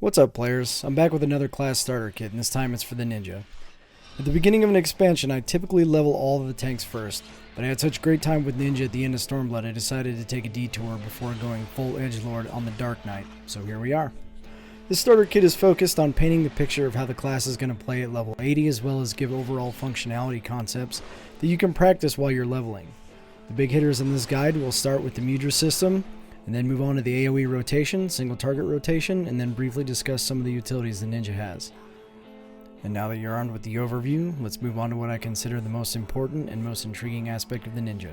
What's up, players? I'm back with another class starter kit, and this time it's for the ninja. At the beginning of an expansion, I typically level all of the tanks first, but I had such great time with ninja at the end of Stormblood I decided to take a detour before going full edgelord on the Dark Knight, so here we are. This starter kit is focused on painting the picture of how the class is going to play at level 80, as well as give overall functionality concepts that you can practice while you're leveling. The big hitters in this guide will start with the Mudras system, and then move on to the AoE rotation, single target rotation, and then briefly discuss some of the utilities the ninja has. And now that you're armed with the overview, let's move on to what I consider the most important and most intriguing aspect of the ninja,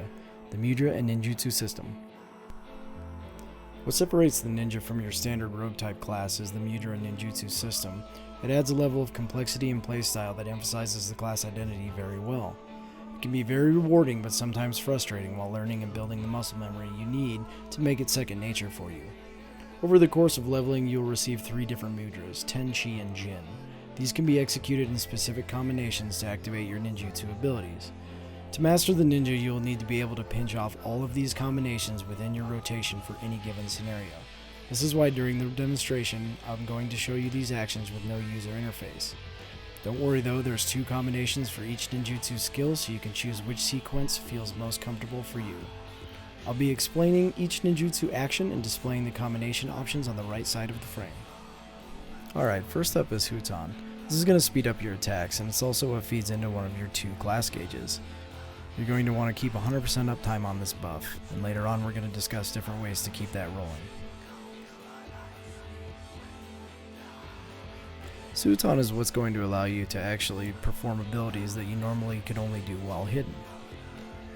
the Mudra and Ninjutsu system. What separates the ninja from your standard rogue type class is the Mudra and Ninjutsu system. It adds a level of complexity and playstyle that emphasizes the class identity very well. It can be very rewarding but sometimes frustrating while learning and building the muscle memory you need to make it second nature for you. Over the course of leveling, you'll receive 3 different mudras, Ten, Chi, and Jin. These can be executed in specific combinations to activate your ninjutsu abilities. To master the ninja, you'll need to be able to pinch off all of these combinations within your rotation for any given scenario. This is why during the demonstration, I'm going to show you these actions with no user interface. Don't worry though, there's 2 combinations for each ninjutsu skill, so you can choose which sequence feels most comfortable for you. I'll be explaining each ninjutsu action and displaying the combination options on the right side of the frame. Alright, first up is Huton. This is going to speed up your attacks, and it's also what feeds into one of your 2 class gauges. You're going to want to keep 100% uptime on this buff, and later on we're going to discuss different ways to keep that rolling. Suton is what's going to allow you to actually perform abilities that you normally could only do while hidden.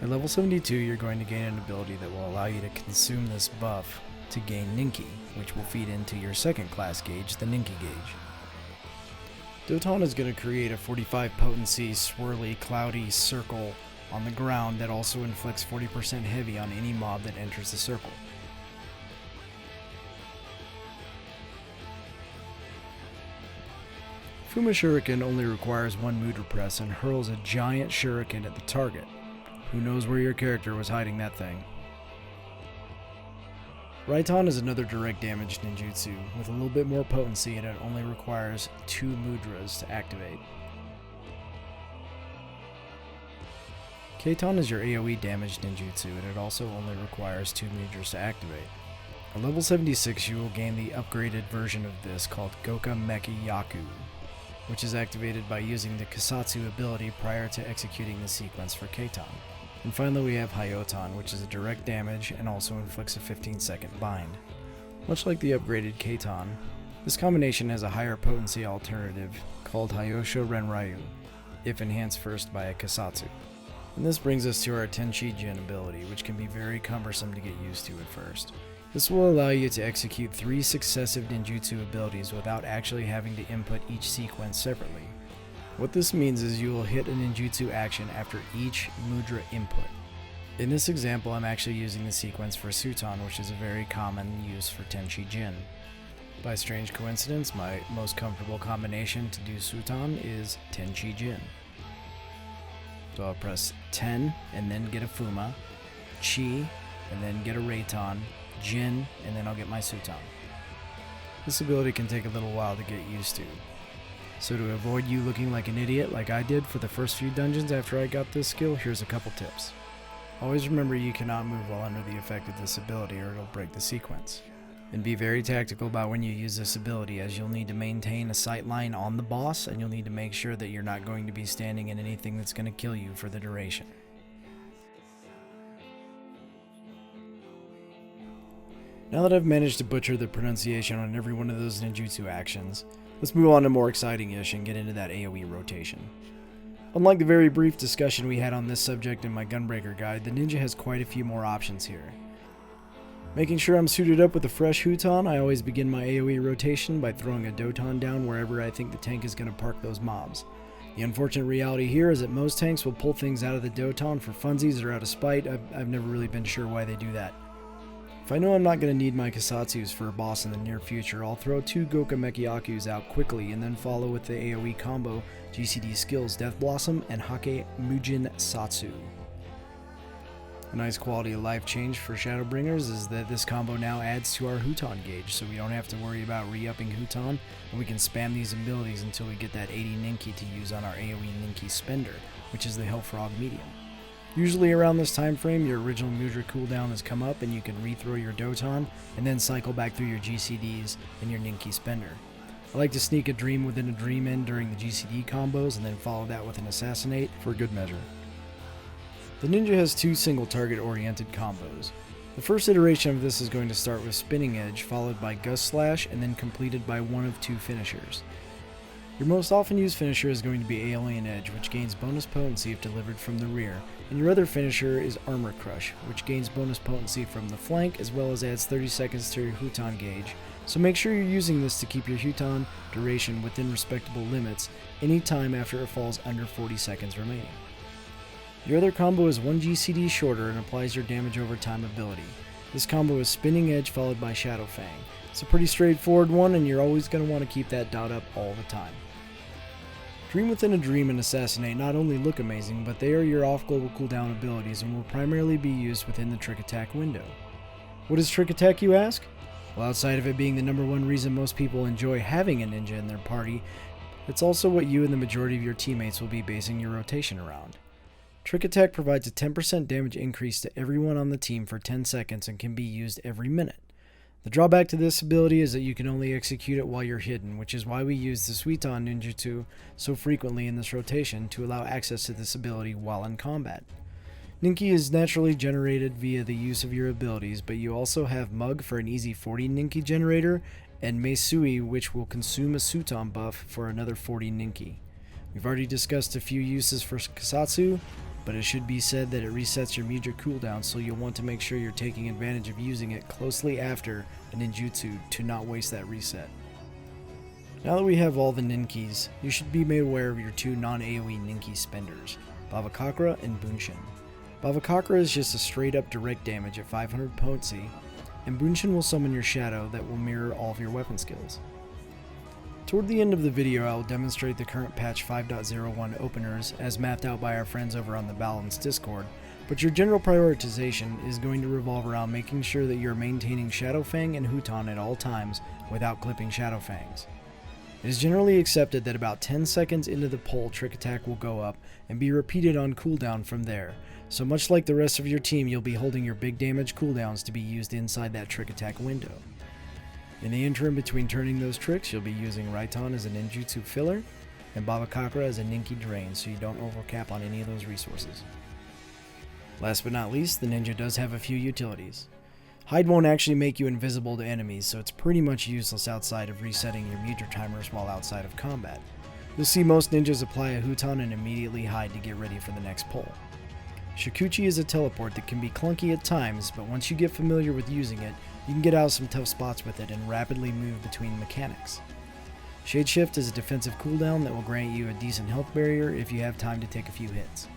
At level 72, you're going to gain an ability that will allow you to consume this buff to gain Ninki, which will feed into your second class gauge, the Ninki gauge. Doton is going to create a 45 potency, swirly, cloudy circle on the ground that also inflicts 40% heavy on any mob that enters the circle. Fuma Shuriken only requires 1 Mudra press and hurls a giant shuriken at the target. Who knows where your character was hiding that thing? Raiton is another direct damage ninjutsu, with a little bit more potency, and it only requires 2 mudras to activate. Keiton is your AoE damage ninjutsu, and it also only requires 2 mudras to activate. At level 76, you will gain the upgraded version of this called Goka Meki Yaku, which is activated by using the Kasatsu ability prior to executing the sequence for Keiton. And finally we have Hyoton, which is a direct damage and also inflicts a 15-second bind. Much like the upgraded Keiton, this combination has a higher potency alternative called Hyosho Renryu, if enhanced first by a Kasatsu. And this brings us to our Tenchi Jin ability, which can be very cumbersome to get used to at first. This will allow you to execute 3 successive ninjutsu abilities without actually having to input each sequence separately. What this means is you will hit a ninjutsu action after each mudra input. In this example, I'm actually using the sequence for Suton, which is a very common use for Tenchi Jin. By strange coincidence, my most comfortable combination to do Suton is Tenchi Jin. So I'll press 10 and then get a Fuma, Chi, and then get a Raiton, Jin, and then I'll get my Suton. This ability can take a little while to get used to. So to avoid you looking like an idiot like I did for the first few dungeons after I got this skill, here's a couple tips. Always remember you cannot move while under the effect of this ability or it'll break the sequence. And be very tactical about when you use this ability, as you'll need to maintain a sight line on the boss, and you'll need to make sure that you're not going to be standing in anything that's going to kill you for the duration. Now that I've managed to butcher the pronunciation on every one of those ninjutsu actions, let's move on to more exciting-ish and get into that AoE rotation. Unlike the very brief discussion we had on this subject in my Gunbreaker guide, the ninja has quite a few more options here. Making sure I'm suited up with a fresh Huton, I always begin my AoE rotation by throwing a Doton down wherever I think the tank is going to park those mobs. The unfortunate reality here is that most tanks will pull things out of the Doton for funsies or out of spite. I've never really been sure why they do that. If I know I'm not going to need my Kasatsus for a boss in the near future, I'll throw 2 Goka Mekyakus out quickly and then follow with the AoE combo GCD skills Death Blossom and Hake Mujin Satsu. A nice quality of life change for Shadowbringers is that this combo now adds to our Huton gauge, so we don't have to worry about re-upping Huton, and we can spam these abilities until we get that 80 Ninki to use on our AoE Ninki Spender, which is the Hellfrog medium. Usually around this time frame, your original Mudra cooldown has come up and you can rethrow your Doton, and then cycle back through your GCDs and your Ninki Spender. I like to sneak a Dream within a Dream in during the GCD combos, and then follow that with an Assassinate for good measure. The Ninja has two single target oriented combos. The first iteration of this is going to start with Spinning Edge, followed by Gust Slash, and then completed by one of two finishers. Your most often used finisher is going to be Alien Edge, which gains bonus potency if delivered from the rear, and your other finisher is Armor Crush, which gains bonus potency from the flank as well as adds 30 seconds to your Huton gauge, so make sure you're using this to keep your Huton duration within respectable limits any time after it falls under 40 seconds remaining. Your other combo is 1 GCD shorter and applies your damage over time ability. This combo is Spinning Edge followed by Shadow Fang. It's a pretty straightforward one, and you're always going to want to keep that dot up all the time. Dream Within a Dream and Assassinate not only look amazing, but they are your off-global cooldown abilities and will primarily be used within the Trick Attack window. What is Trick Attack, you ask? Well, outside of it being the number one reason most people enjoy having a ninja in their party, it's also what you and the majority of your teammates will be basing your rotation around. Trick Attack provides a 10% damage increase to everyone on the team for 10 seconds and can be used every minute. The drawback to this ability is that you can only execute it while you're hidden, which is why we use the Mudras and Ninjutsu so frequently in this rotation to allow access to this ability while in combat. Ninki is naturally generated via the use of your abilities, but you also have Mug for an easy 40 Ninki generator, and Meisui, which will consume a Suton buff for another 40 Ninki. We've already discussed a few uses for Kasatsu, but it should be said that it resets your Mudra cooldown, so you'll want to make sure you're taking advantage of using it closely after a ninjutsu to not waste that reset. Now that we have all the Ninkis, you should be made aware of your two non-AoE Ninki spenders, Bavakakra and Bunshin. Bavakakra is just a straight up direct damage at 500 potency, and Bunshin will summon your shadow that will mirror all of your weapon skills. Toward the end of the video, I will demonstrate the current patch 5.01 openers as mapped out by our friends over on the Balance Discord, but your general prioritization is going to revolve around making sure that you're maintaining Shadow Fang and Huton at all times without clipping Shadow Fangs. It is generally accepted that about 10 seconds into the pull, Trick Attack will go up and be repeated on cooldown from there, so much like the rest of your team, you'll be holding your big damage cooldowns to be used inside that Trick Attack window. In the interim between turning those tricks, you'll be using Raiton as a ninjutsu filler, and Bavakakra as a Ninki drain, so you don't overcap on any of those resources. Last but not least, the ninja does have a few utilities. Hide won't actually make you invisible to enemies, so it's pretty much useless outside of resetting your Mudra timers while outside of combat. You'll see most ninjas apply a Huton and immediately hide to get ready for the next pull. Shikuchi is a teleport that can be clunky at times, but once you get familiar with using it, you can get out of some tough spots with it and rapidly move between mechanics. Shadeshift is a defensive cooldown that will grant you a decent health barrier if you have time to take a few hits.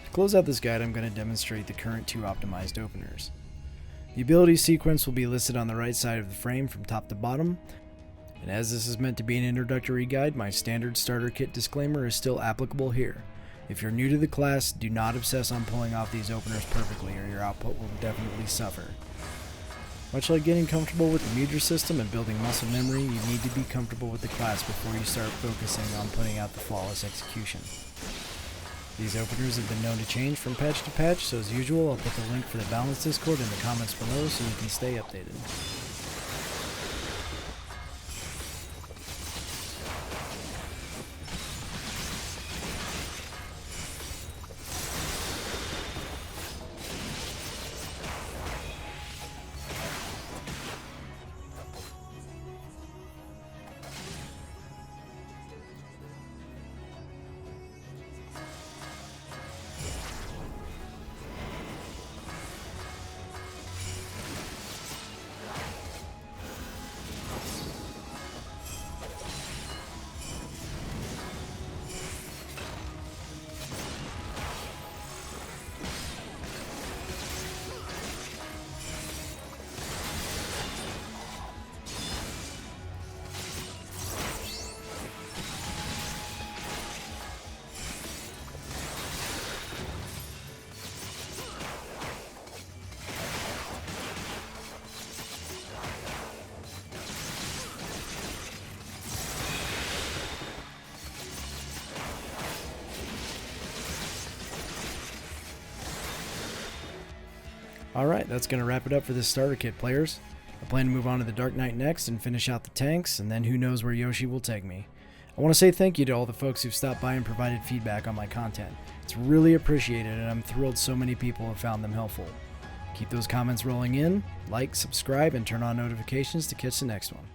To close out this guide, I'm going to demonstrate the current two optimized openers. The ability sequence will be listed on the right side of the frame from top to bottom, and as this is meant to be an introductory guide, my standard starter kit disclaimer is still applicable here. If you're new to the class, do not obsess on pulling off these openers perfectly or your output will definitely suffer. Much like getting comfortable with the Mudra system and building muscle memory, you need to be comfortable with the class before you start focusing on putting out the flawless execution. These openers have been known to change from patch to patch, so as usual, I'll put the link for the Balance Discord in the comments below so you can stay updated. Alright, that's going to wrap it up for this starter kit, players. I plan to move on to the Dark Knight next and finish out the tanks, and then who knows where Yoshi will take me. I want to say thank you to all the folks who've stopped by and provided feedback on my content. It's really appreciated, and I'm thrilled so many people have found them helpful. Keep those comments rolling in, like, subscribe, and turn on notifications to catch the next one.